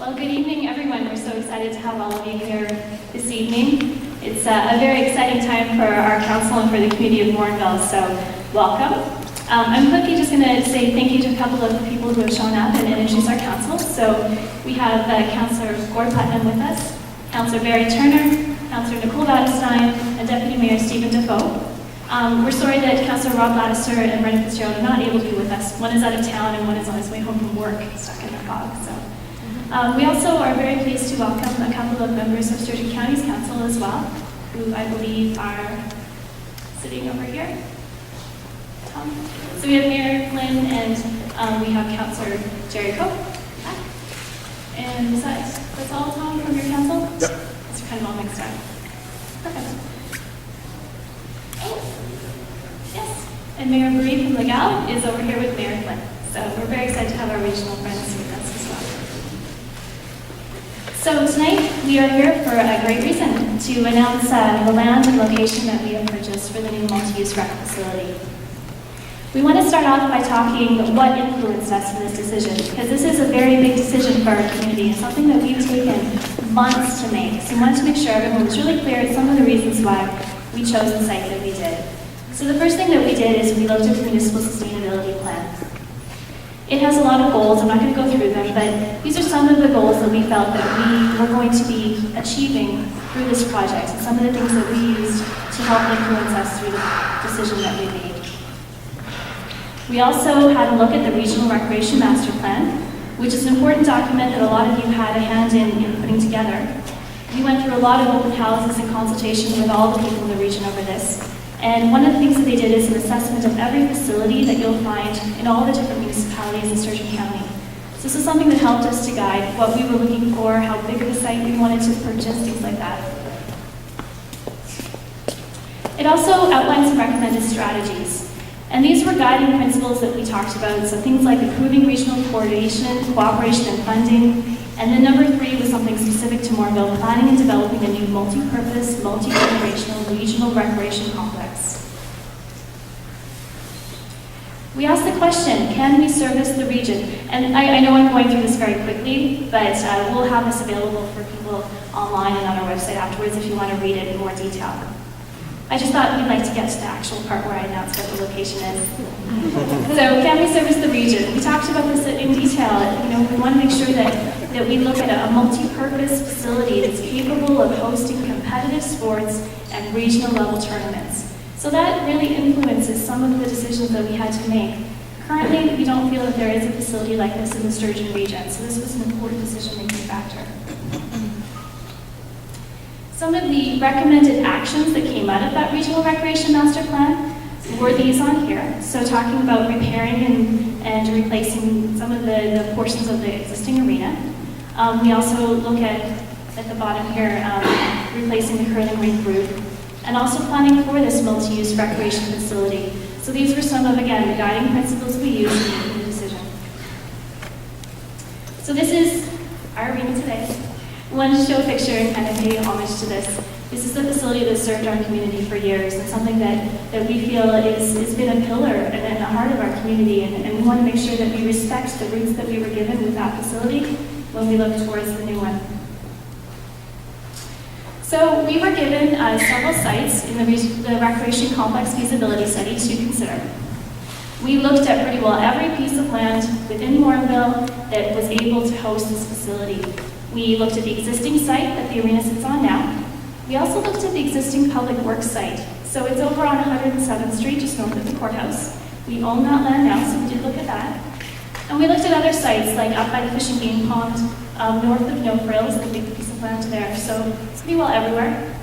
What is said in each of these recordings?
Well, good evening, everyone. We're so excited to have all of you here this evening. It's a very exciting time for our council and for the community of Morinville, so welcome. I'm quickly just going to say thank you to a couple of people who have shown up and introduce our council. So we have Councillor Gord Putnam with us, Councillor Barry Turner, Councillor Nicole Battistine, and Deputy Mayor Stephen Defoe. We're sorry that Councillor Rob Lattiser and Brendan Fitzgerald are not able to be with us. One is out of town and one is on his way home from work, stuck in the fog. So. We also are very pleased to welcome a couple of members of Sturgeon County's Council as well, who I believe are sitting over here. Tom. So we have Mayor Flynn and we have Councillor Jerry Cope. And besides, that's all, Tom, from your council? Yep. It's kind of all mixed up. Perfect. Oh, yes. And Mayor Marie from Legal is over here with Mayor Flynn. So we're very excited to have our regional friends with us as well. So tonight, we are here for a great reason, to announce the land and location that we have purchased for the new multi-use rec facility. We want to start off by talking what influenced us in this decision, because this is a very big decision for our community. It's something that we've taken months to make. So we wanted to make sure everyone was really clear at some of the reasons why we chose the site that we did. So the first thing that we did is we looked at the municipal sustainability plan. It has a lot of goals. I'm not going to go through them, but these are some of the goals that we felt that we were going to be achieving through this project, and some of the things that we used to help influence us through the decision that we made. We also had a look at the Regional Recreation Master Plan, which is an important document that a lot of you had a hand in putting together. We went through a lot of open houses and consultation with all the people in the region over this. And one of the things that they did is an assessment of every facility that you'll find in all the different municipalities in Sturgeon County. So this is something that helped us to guide what we were looking for, how big of a site we wanted to purchase, things like that. It also outlined some recommended strategies. And these were guiding principles that we talked about, so things like improving regional coordination, cooperation, and funding. And then number 3 was something specific to Morinville, planning and developing a new multi-purpose, multi-generational regional recreation complex. We asked the question, can we service the region? And I know I'm going through this very quickly, but we'll have this available for people online and on our website afterwards if you want to read it in more detail. I just thought we'd like to get to the actual part where I announced what the location is. So, can we service the region? We talked about this in detail. We want to make sure that we look at a multi-purpose facility that's capable of hosting competitive sports and regional level tournaments. So that really influences some of the decisions that we had to make. Currently, we don't feel that there is a facility like this in the Sturgeon region, so this was an important decision-making factor. Some of the recommended actions that came out of that Regional Recreation Master Plan were these on here. So talking about repairing and replacing some of the portions of the existing arena. We also look at the bottom here, replacing the curling rink roof, and also planning for this multi-use recreation facility. So these were some of, again, the guiding principles we used in making the decision. So this is our arena today. We wanted to show a picture and kind of pay homage to this. This is the facility that served our community for years, and something that we feel has been a pillar and a heart of our community, and we want to make sure that we respect the roots that we were given with that facility when we look towards the new one. So we were given several sites in the recreation complex feasibility study to consider. We looked at pretty well every piece of land within Morinville that was able to host this facility. We looked at the existing site that the arena sits on now. We also looked at the existing public works site. So it's over on 107th Street, just north of the courthouse. We own that land now, so we did look at that. And we looked at other sites, like up by the Fish and Game Pond, north of No Frills, the big piece of land there. So it's pretty well everywhere.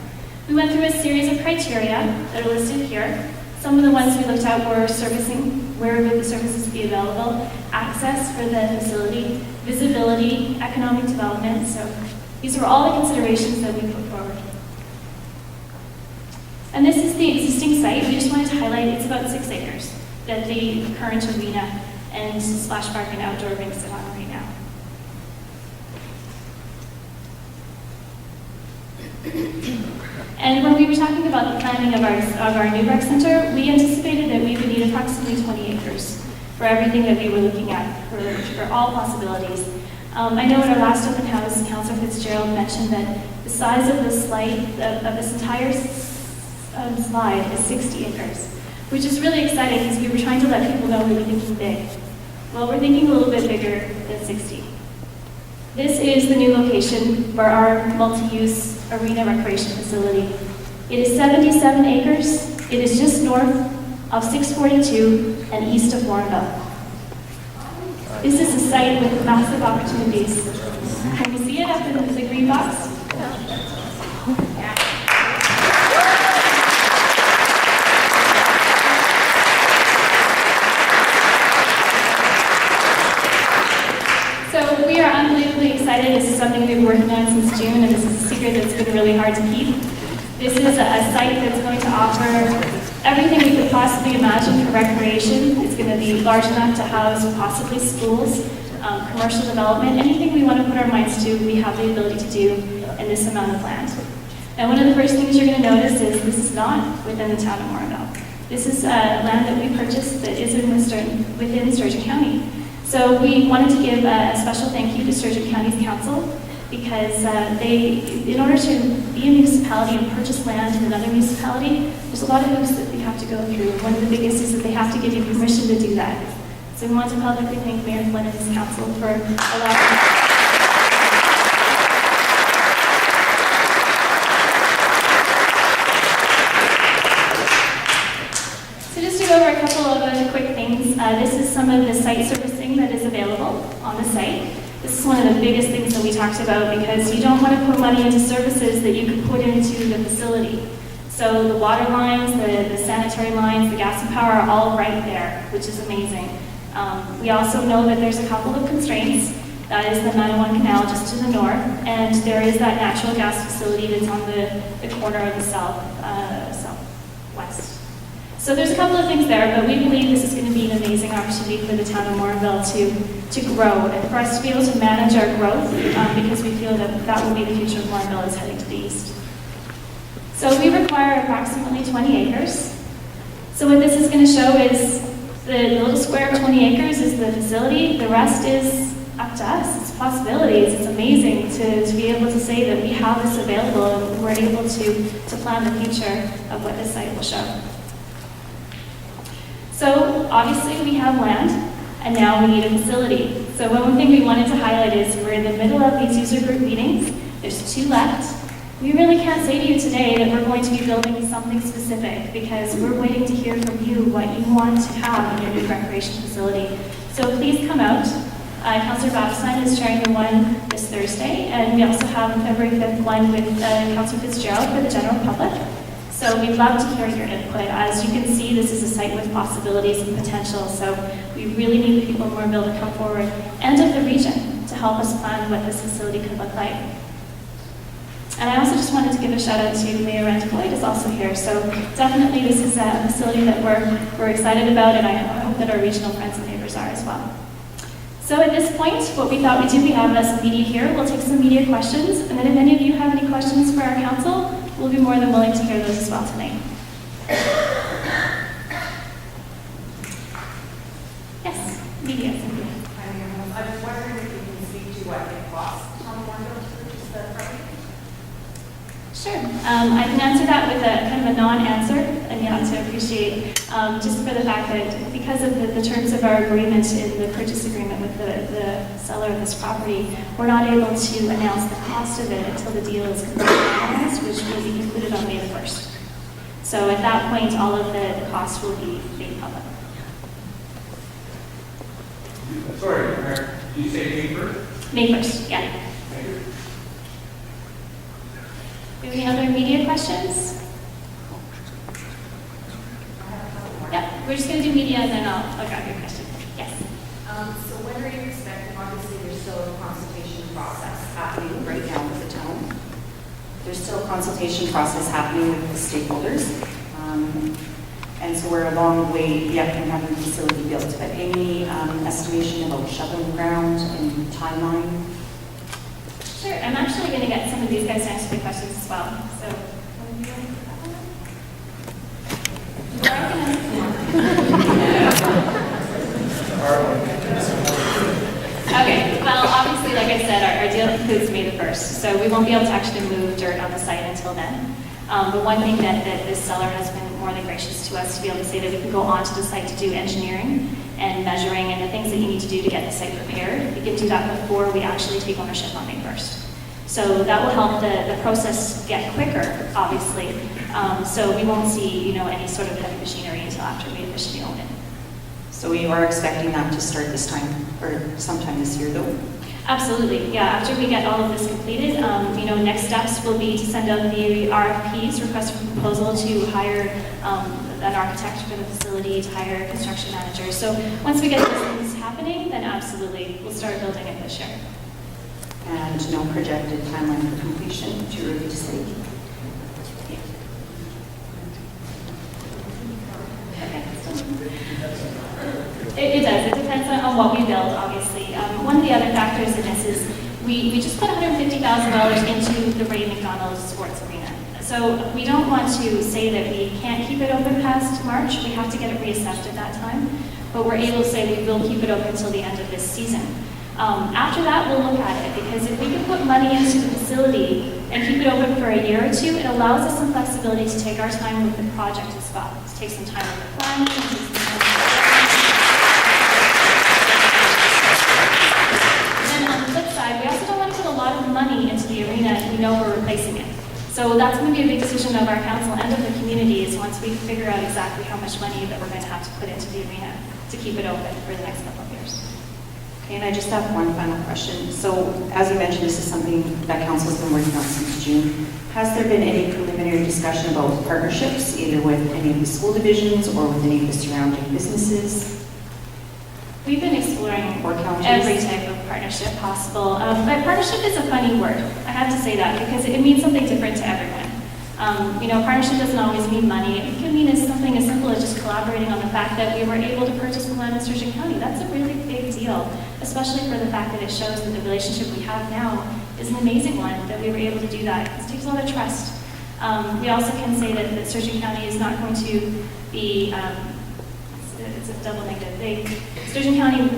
We went through a series of criteria that are listed here. Some of the ones we looked at were servicing, where would the services be available, access for the facility, visibility, economic development. So these were all the considerations that we put forward. And this is the existing site. We just wanted to highlight it's about 6 acres that the current arena and splash park and outdoor rink sit on right now. And when we were talking about the planning of our new rec center, we anticipated that we would need approximately 20 acres for everything that we were looking at, for all possibilities. I know at our last open house, Councillor Fitzgerald mentioned that the size of the of this entire slide is 60 acres, which is really exciting because we were trying to let people know we were thinking big. Well, we're thinking a little bit bigger than 60. This is the new location for our multi-use arena recreation facility. It is 77 acres. It is just north of 642 and east of Morinville. This is a site with massive opportunities. Can you see it up in the green box? So we are unbelievably excited. This is something we've been working on since June, and this is a secret that's been really hard to keep. This is a site that's going to offer everything we could possibly imagine for recreation. It's going to be large enough to house possibly schools, commercial development, anything we want to put our minds to, we have the ability to do in this amount of land. And one of the first things you're going to notice is this is not within the town of Morinville. This is land that we purchased that is within Sturgeon County. So we wanted to give a special thank you to Sturgeon County's council because in order to be a municipality and purchase land in another municipality, there's a lot of hoops that we have to go through. One of the biggest is that they have to give you permission to do that. So we want to publicly thank Mayor Flynn and his council for allowing over a couple of other quick things. This is some of the site servicing that is available on the site. This is one of the biggest things that we talked about because you don't want to put money into services that you could put into the facility. So the water lines, the sanitary lines, the gas and power are all right there, which is amazing. We also know that there's a couple of constraints. That is the 901 canal just to the north, and there is that natural gas facility that's on the corner of the southwest. So there's a couple of things there, but we believe this is going to be an amazing opportunity for the town of Morinville to grow and for us to be able to manage our growth because we feel that that will be the future of Morinville is heading to the east. So we require approximately 20 acres. So what this is going to show is the little square of 20 acres is the facility. The rest is up to us. It's possibilities. It's amazing to be able to say that we have this available and we're able to plan the future of what this site will show. So obviously we have land, and now we need a facility. So one thing we wanted to highlight is we're in the middle of these user group meetings. There's 2 left. We really can't say to you today that we're going to be building something specific because we're waiting to hear from you what you want to have in your new recreation facility. So please come out. Councillor Babstein is chairing the one this Thursday, and we also have February 5th one with Councillor Fitzgerald for the general public. So we'd love to hear your input. As you can see, this is a site with possibilities and potential, so we really need the people in Morinville to come forward and of the region to help us plan what this facility could look like. And I also just wanted to give a shout out to Mayor Rand Floyd is also here. So definitely this is a facility that we're excited about, and I hope that our regional friends and neighbors are as well. So at this point, what we thought we'd do, we have some media here. We'll take some media questions, and then if any of you have any questions for our council, we'll be more than willing to hear those as well tonight. Yes, media. I was wondering if you can speak to what it costs on Morinville to purchase the property? Sure. I can answer that with a kind of a non-answer, and you have to appreciate just for the fact that because of the terms of our agreement in the purchase agreement with the seller of this property, we're not able to announce the cost of it until the deal is completely finalized, which will be concluded on May the 1st. So at that point, all of the costs will be made public. Sorry, Mayor, did you say May 1st? May 1st, yeah. Thank you. Any other media questions? Yeah, we're just going to do media and then I'll grab your question. Yes. So when are you expecting, obviously there's still a consultation process happening right now with the town. There's still a consultation process happening with the stakeholders. And so we're a long way yet from having the facility built. But any estimation about shoveling ground and timeline? Sure, I'm actually going to get some of these guys to answer the questions as well. So, okay, well, obviously, like I the 1st, so we won't be able to actually move dirt on the site until then. But one thing that this seller has been more than gracious to us to be able to say that we can go onto the site to do engineering and measuring and the things that you need to do to get the site prepared. We can do that before we actually take ownership on May 1st. So that will help the process get quicker, obviously. So we won't see, any sort of heavy machinery until after we officially own it. So we are expecting that to start this time, or sometime this year, though? Absolutely, yeah. After we get all of this completed, next steps will be to send out the RFPs, request for proposal, to hire an architect for the facility, to hire a construction manager. So once we get those things happening, then absolutely, we'll start building it this year. And no projected timeline for completion, too early to say? It does. It depends on what we build, obviously. One of the other factors in this is we just put $150,000 into the Ray McDonald Sports Arena. So we don't want to say that we can't keep it open past March. We have to get it reassessed at that time. But we're able to say we will keep it open until the end of this season. After that, we'll look at it, because if we can put money into the facility and keep it open for a year or two, it allows us some flexibility to take our time with the project as well. To take some time with the planning, take some time with the we also don't want to put a lot of money into the arena if we know we're replacing it. So that's going to be a big decision of our council and of the community, is once we figure out exactly how much money that we're going to have to put into the arena to keep it open for the next couple of years. Okay, and I just have one final question. So, as you mentioned, this is something that council has been working on since June. Has there been any preliminary discussion about partnerships, either with any of the school divisions or with any of the surrounding businesses? We've been exploring every type of partnership possible, but partnership is a funny word. I have to say that, because it means something different to everyone. Partnership doesn't always mean money. It can mean something as simple as just collaborating on the fact that we were able to purchase the land in Sturgeon County. That's a really big deal, especially for the fact that it shows that the relationship we have now is an amazing one, that we were able to do that. It takes a lot of trust. We also can say that Sturgeon County is not going to be it's a double negative. Sturgeon County we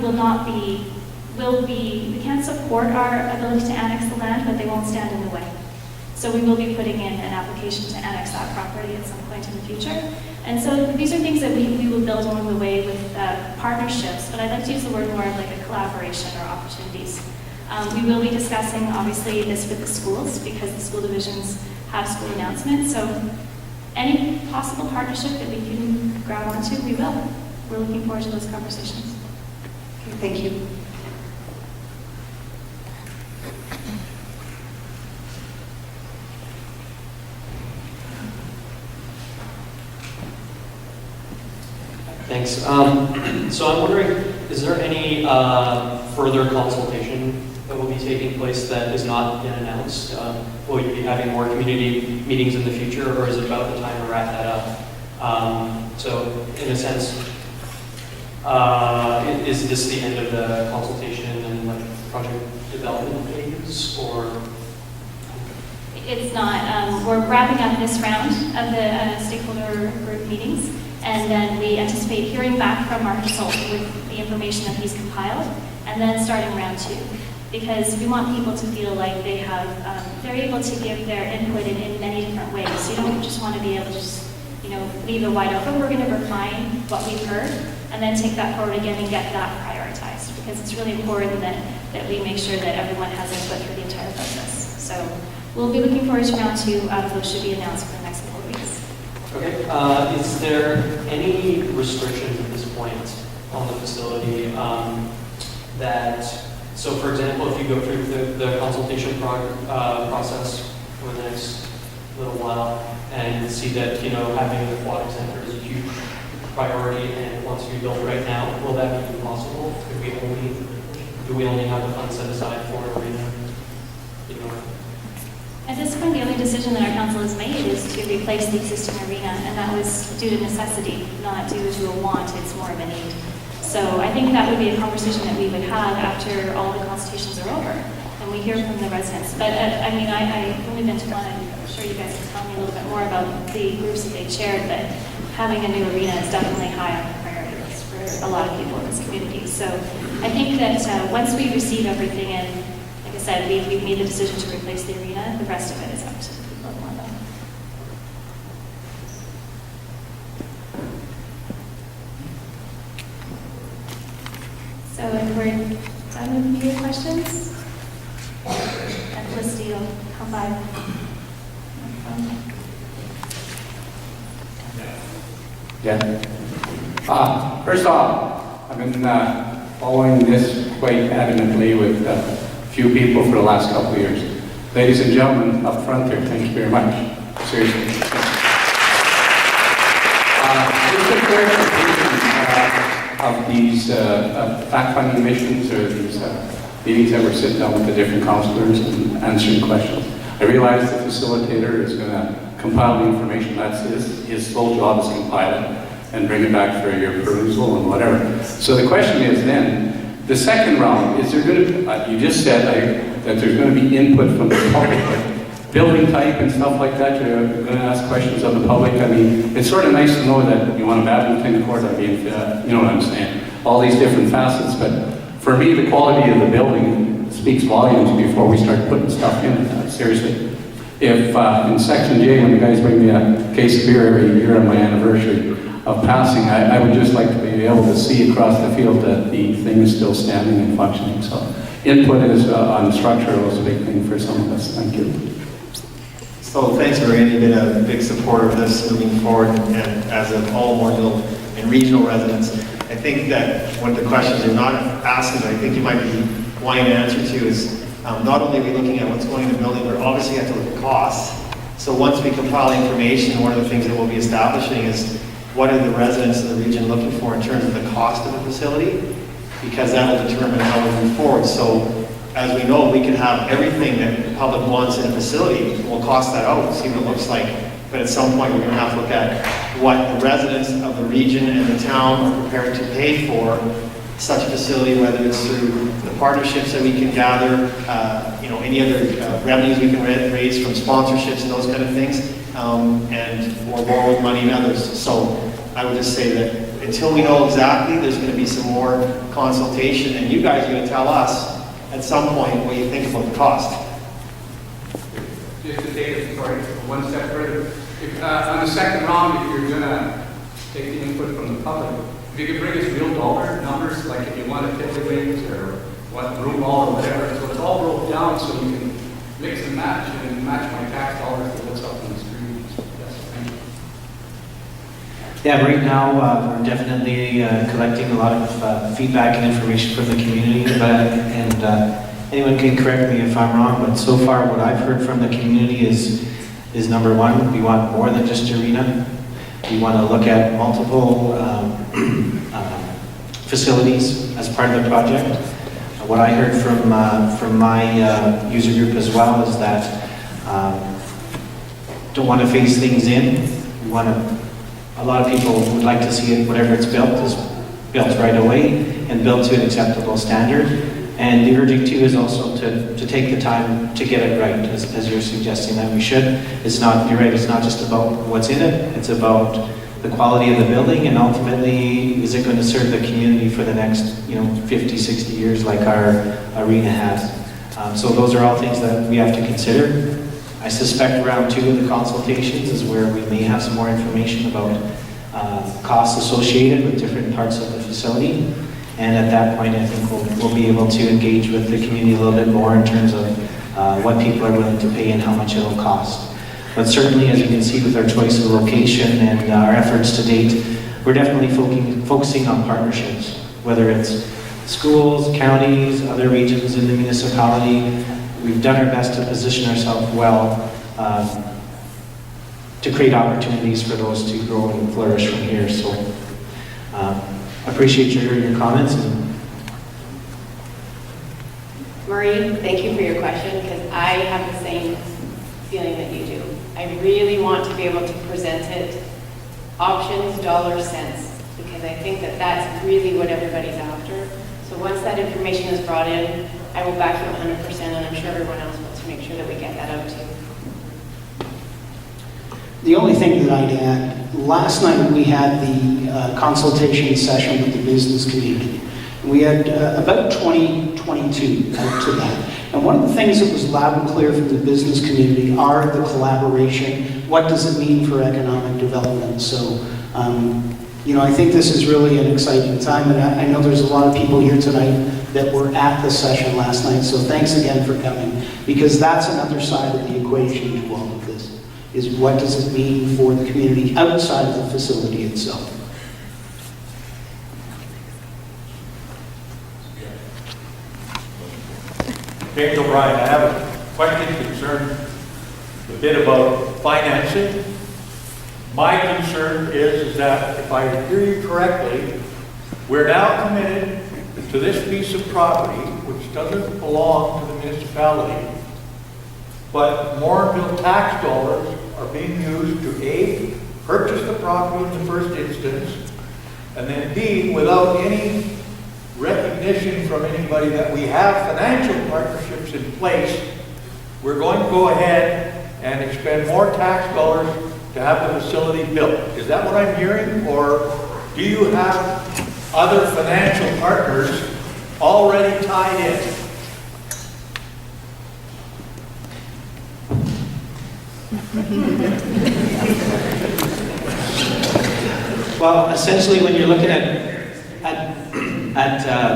can't support our ability to annex the land, but they won't stand in the way. So we will be putting in an application to annex that property at some point in the future. And so these are things that we will build along the way with partnerships, but I'd like to use the word more of like a collaboration or opportunities. We will be discussing, obviously, this with the schools, because the school divisions have school announcements. So any possible partnership that we can grab onto, we will. We're looking forward to those conversations. Okay, thank you. Thanks. So I'm wondering, is there any further consultation that will be taking place that is not yet announced? Will you be having more community meetings in the future, or is it about the time to wrap that up? So in a sense, is this the end of the consultation and project development phase, or? It's not. We're wrapping up this round of the stakeholder group meetings, and then we anticipate hearing back from our consultant with the information that he's compiled, and then starting round 2. Because we want people to feel like they're able to give their input in many different ways. You don't just want to be able to just, leave it wide open. We're going to refine what we've heard, and then take that forward again and get that prioritized, because it's really important that we make sure that everyone has input through the entire process. So we'll be looking forward to round 2. Those should be announced for the next couple of weeks. Okay. Is there any restrictions at this point on the facility so for example, if you go through the consultation process for the next little while and see that, having an aquatic center is a huge priority and wants to be built right now, will that be possible? Do we only have the funds set aside for an arena? At this point, the only decision that our council has made is to replace the existing arena, and that was due to necessity, not due to a want. It's more of a need. So I think that would be a conversation that we would have after all the consultations are over, and we hear from the residents. But I've only been to one, and I'm sure you guys can tell me a little bit more about the groups that they chaired, but having a new arena is definitely high on the priority list for a lot of people in this community. So I think that once we receive everything in, like I said, we've made the decision to replace the arena. The rest of it is up to the people of Morinville. So if we're done with your questions, and Felicity will come by. Yeah. First off, I've been following this quite adamantly with a few people for the last couple of years. Ladies and gentlemen, up front there, thank you very much. Seriously. Just a clarification of these fact-finding missions or these meetings that we're sitting down with the different counselors and answering questions. I realize the facilitator is going to compile the information. That's his sole job is compile it and bring it back for your perusal and whatever. So the question is then, the second round, is there going to be, you just said that there's going to be input from the public, like building type and stuff like that, you're going to ask questions of the public. I mean, it's sort of nice to know that you want a badminton court, I mean, you know what I'm saying, all these different facets, but for me, the quality of the building speaks volumes before we start putting stuff in, seriously. If in Section J, when the guys bring me a case of beer every year on my anniversary of passing, I would just like to be able to see across the field that the thing is still standing and functioning. So input is on structure was a big thing for some of us. Thank you. So thanks, Maria. You've been a big supporter of this moving forward, and as of all Morinville and regional residents, I think that one of the questions you're not asking, but I think you might be wanting an answer to is, not only are we looking at what's going in the building, but obviously you have to look at costs. So once we compile information, one of the things that we'll be establishing is what are the residents of the region looking for in terms of the cost of the facility, because that will determine how we move forward. So as we know, we can have everything that the public wants in a facility. We'll cost that out, see what it looks like. But at some point, we're going to have to look at what the residents of the region and the town are prepared to pay for such a facility, whether it's through the partnerships that we can gather, any other revenues we can raise from sponsorships and those kind of things, or borrowed money and others. So I would just say that until we know exactly, there's going to be some more consultation, and you guys are going to tell us at some point what you think about the cost. Just to take it one step further, if, on the second round, if you're going to take the input from the public, if you could bring us real dollar numbers, like if you want a ticket wings or what room wall or whatever, so it's all broke down so we can mix and match my tax dollars to what's up on the screen. Yes, thank you. Yeah, right now we're definitely collecting a lot of feedback and information from the community, and anyone can correct me if I'm wrong, but so far what I've heard from the community is number one, we want more than just arena. We want to look at multiple facilities as part of the project. What I heard from my user group as well is that don't want to phase things in. We want to. A lot of people would like to see it, whatever it's built is built right away and built to an acceptable standard. And the urging too is also to take the time to get it right, as you're suggesting that we should. It's not, you're right, it's not just about what's in it, it's about the quality of the building, and ultimately, is it going to serve the community for the next 50, 60 years like our arena has. So those are all things that we have to consider. I suspect round 2 of the consultations is where we may have some more information about costs associated with different parts of the facility. And at that point, I think we'll be able to engage with the community a little bit more in terms of what people are willing to pay and how much it'll cost. But certainly, as you can see with our choice of location and our efforts to date, we're definitely focusing on partnerships, whether it's schools, counties, other regions in the municipality. We've done our best to position ourselves well to create opportunities for those to grow and flourish from here. So appreciate your comments. Marie, thank you for your question, because I have the same feeling that you do. I really want to be able to present it options, dollars, cents, because I think that that's really what everybody's after. So once that information is brought in, I will back you 100%, and I'm sure everyone else wants to make sure that we get that out too. The only thing that I'd add, last night we had the consultation session with the business community, We had about 2022 out to that. And one of the things that was loud and clear from the business community are the collaboration. What does it mean for economic development? So, you know, I think this is really an exciting time, and I know there's a lot of people here tonight that were at the session last night, so thanks again for coming, because that's another side of the equation to all of this, is what does it mean for the community outside of the facility itself. James O'Brien, I have a question concerned a bit about financing. My concern is that, if I hear you correctly, we're now committed to this piece of property, which doesn't belong to the municipality, but Morinville tax dollars are being used to A, purchase the property in the first instance, and then B, without any recognition from anybody that we have financial partnerships in place, we're going to go ahead and expend more tax dollars to have the facility built. Is that what I'm hearing? Or do you have other financial partners already tied in? Well, essentially, when you're looking at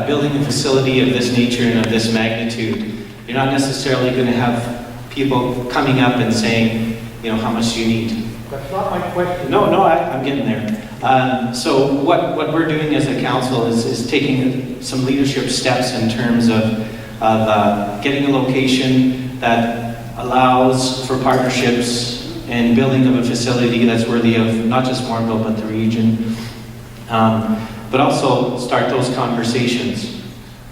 building a facility of this nature and of this magnitude, you're not necessarily going to have people coming up and saying, you know, how much do you need? That's not my question. No, I'm getting there. So what we're doing as a council is taking some leadership steps in terms of getting a location that allows for partnerships and building of a facility that's worthy of not just Morinville but the region. But also start those conversations,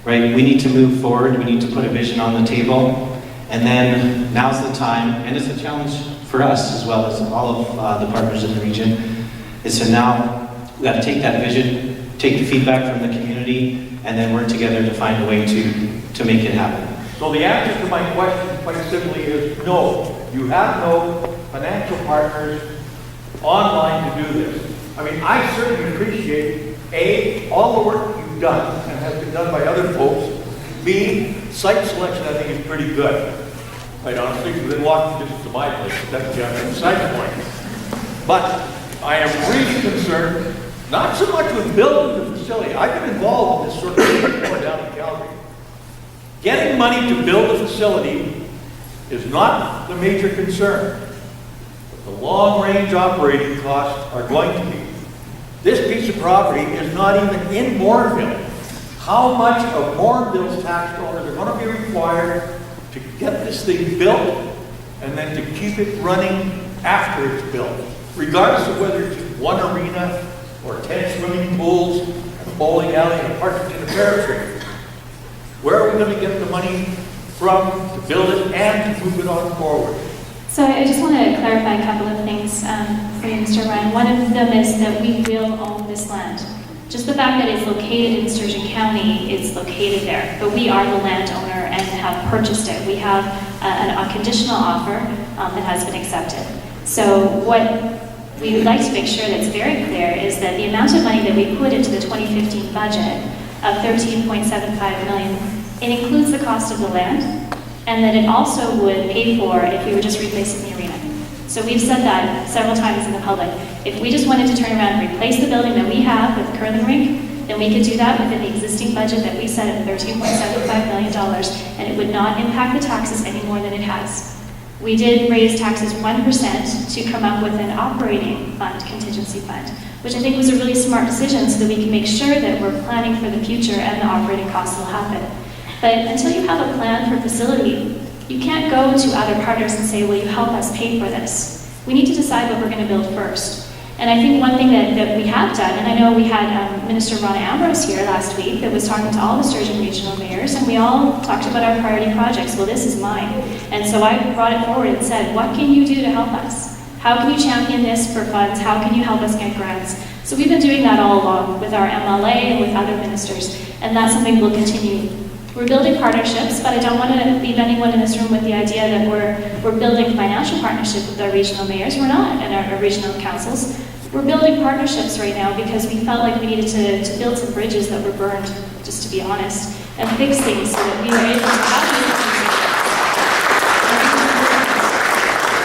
right? We need to move forward, we need to put a vision on the table, and then now's the time, and it's a challenge for us as well as all of the partners in the region, is to now, we got to take that vision, take the feedback from the community, and then work together to find a way to make it happen. So the answer to my question quite simply is no. You have no financial partners online to do this. I mean, I certainly appreciate A, all the work you've done and has been done by other folks. B, site selection I think is pretty good. Quite honestly, within walking distance to my place, that's just a side point. But I am really concerned, not so much with building the facility. I've been involved in this sort of thing before down in Calgary. Getting money to build a facility is not the major concern. But the long-range operating costs are going to be. This piece of property is not even in Morinville. How much of Morinville's tax dollars are going to be required to get this thing built and then to keep it running after it's built? Regardless of whether it's one arena or 10 swimming pools, a bowling alley, and a partridge in a pear tree. Where are we going to get the money from to build it and to move it on forward? So I just want to clarify a couple of things for you, Mr. Ryan. One of them is that we will own this land. Just the fact that it's located in Sturgeon County, it's located there, but we are the landowner and have purchased it. We have a conditional offer that has been accepted. So what we would like to make sure that's very clear is that the amount of money that we put into the 2015 budget of $13.75 million, it includes the cost of the land, and that it also would pay for if we were just replacing the arena. So we've said that several times in the public. If we just wanted to turn around and replace the building that we have with the curling rink, then we could do that within the existing budget that we set at $13.75 million, and it would not impact the taxes any more than it has. We did raise taxes 1% to come up with an operating fund, contingency fund, which I think was a really smart decision so that we can make sure that we're planning for the future and the operating costs will happen. But until you have a plan for facility, you can't go to other partners and say, will you help us pay for this? We need to decide what we're going to build first. And I think one thing that we have done, and I know we had Minister Ronna Ambrose here last week that was talking to all the Sturgeon regional mayors, and we all talked about our priority projects. Well, this is mine. And so I brought it forward and said, what can you do to help us? How can you champion this for funds? How can you help us get grants? So we've been doing that all along with our MLA and with other ministers, and that's something we'll continue. We're building partnerships, but I don't want to leave anyone in this room with the idea that we're building financial partnership with our regional mayors. We're not, and our regional councils. We're building partnerships right now because we felt like we needed to build some bridges that were burned, just to be honest, and fix things so that we were able to have these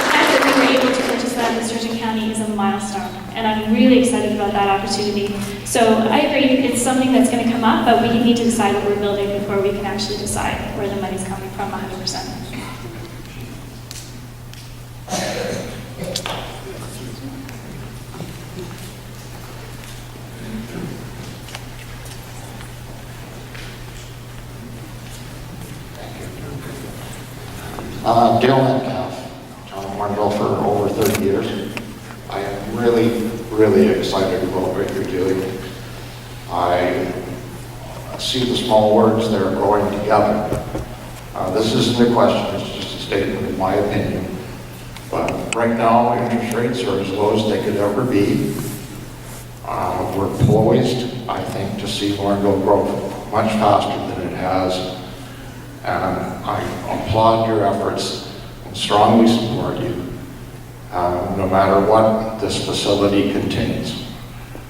The fact that we were able to purchase that in Sturgeon County is a milestone, and I'm really excited about that opportunity. So I agree, it's something that's going to come up, but we need to decide what we're building before we can actually decide where the money's coming from 100%. Dale Metcalf, Town of Morinville for over 30 years. I am really excited about what you're doing. I see the small words that are growing together. This isn't a question, it's just a statement of my opinion. But right now, interest rates are as low as they could ever be. We're poised, I think, to see Morinville grow much faster than it has. And I applaud your efforts and strongly support you, no matter what this facility contains.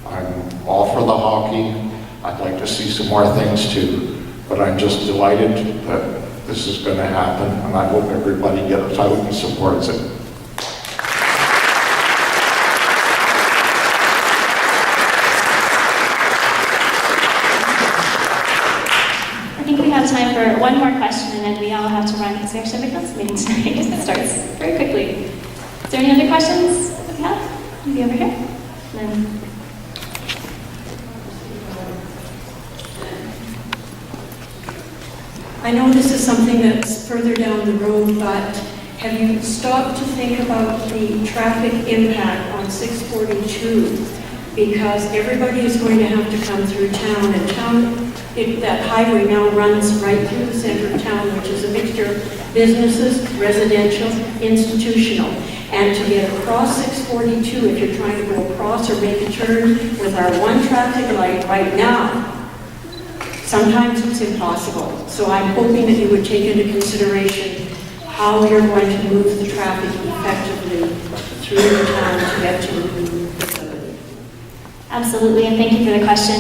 I'm all for the hockey. I'd like to see some more things too, but I'm just delighted that this is going to happen, and I hope everybody gets out and supports it. I think we have time for one more question, and then we all have to run because we actually have a council meeting tonight that starts very quickly. Is there any other questions that we have? Maybe over here. And then I know this is something that's further down the road, but have you stopped to think about the traffic impact on 642? Because everybody is going to have to come through town, and that highway now runs right through the center of town, which is a mixture of businesses, residential, institutional. And to get across 642, if you're trying to go across or make a turn with our one traffic light right now, sometimes it's impossible. So I'm hoping that you would take into consideration how you're going to move the traffic effectively through the town to get to the facility. absolutely, and thank you for the question.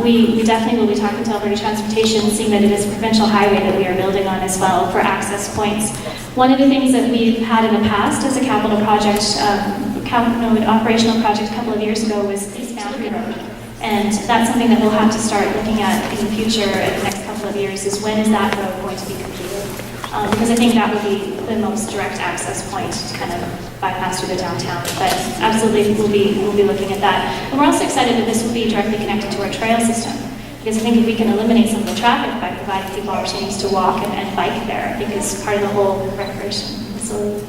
We definitely will be talking to Alberta Transportation, seeing that it is a provincial highway that we are building on as well for access points. One of the things that we've had in the past as a capital project, an operational project a couple of years ago was East Boundary Road. And that's something that we'll have to start looking at in the future in the next couple of years, is when is that road going to be completed? Because I think that would be the most direct access point to kind of bypass through the downtown. But absolutely, we'll be looking at that. And we're also excited that this will be directly connected to our trail system. Because I think if we can eliminate some of the traffic by providing people opportunities to walk and bike there, I think it's part of the whole recreation facility.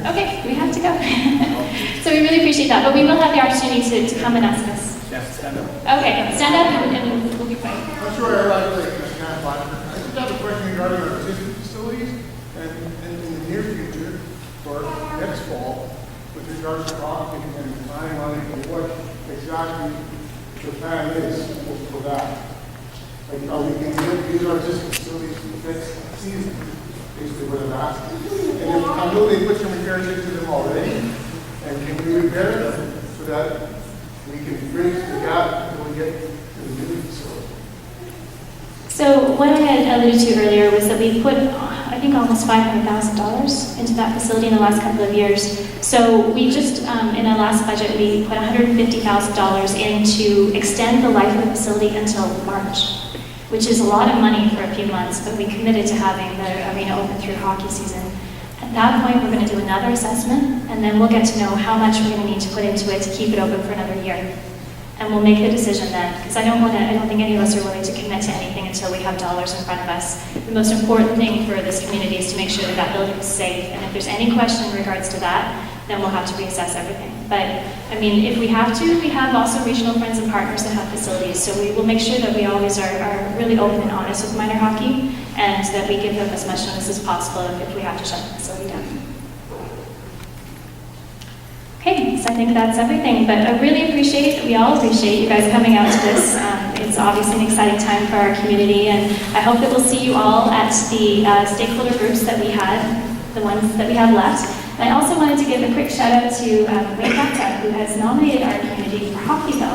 Okay, we have to go. So we really appreciate that, but we will have the opportunity to come and ask us. Stand up. Okay, stand up and we'll be quiet. I'm sure everybody is kind of fun. I just have a question regarding our existing facilities and in the near future for next fall with regards to rock and time on it and what exactly the plan is for that. Like, are we going to use our existing facilities next season? Basically what I'm asking. And if, I know they put some repairs into them already, and can we repair them so that we can bridge the gap when we get to the new facility? So what I had alluded to earlier was that we put, I think, almost $500,000 into that facility in the last couple of years. So we just, in our last budget, we put $150,000 in to extend the life of the facility until March, which is a lot of money for a few months, but we committed to having the arena open through hockey season. At that point, we're going to do another assessment, and then we'll get to know how much we're going to need to put into it to keep it open for another year. And we'll make the decision then, because I don't think any of us are willing to commit to anything until we have dollars in front of us. The most important thing for this community is to make sure that that building is safe, and if there's any question in regards to that, then we'll have to reassess everything. But, I mean, if we have to, we have also regional friends and partners that have facilities, so we will make sure that we always are really open and honest with minor hockey, and that we give them as much notice as possible if we have to shut the facility down. Okay, so I think that's everything, but I really appreciate, we all appreciate you guys coming out to this. It's It's obviously an exciting time for our community, and I hope that we'll see you all at the stakeholder groups that we had, the ones that we have left. And I also wanted to give a quick shout out to Wayne Gupta, who has nominated our community for Hockeyville.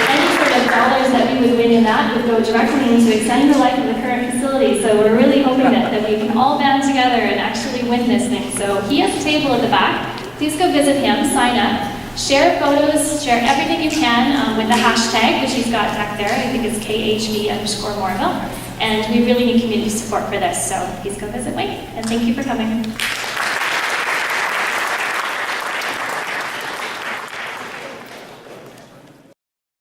Any sort of dollars that we would win in that would go directly into extending the life of the current facility. So we're really hoping that we can all band together and actually win this thing. So he has a table at the back. Please go visit him, sign up. Share photos, share everything you can with the hashtag, which he's got back there. I think it's KHV_Morinville. And we really need community support for this, so please go visit Wayne. And thank you for coming.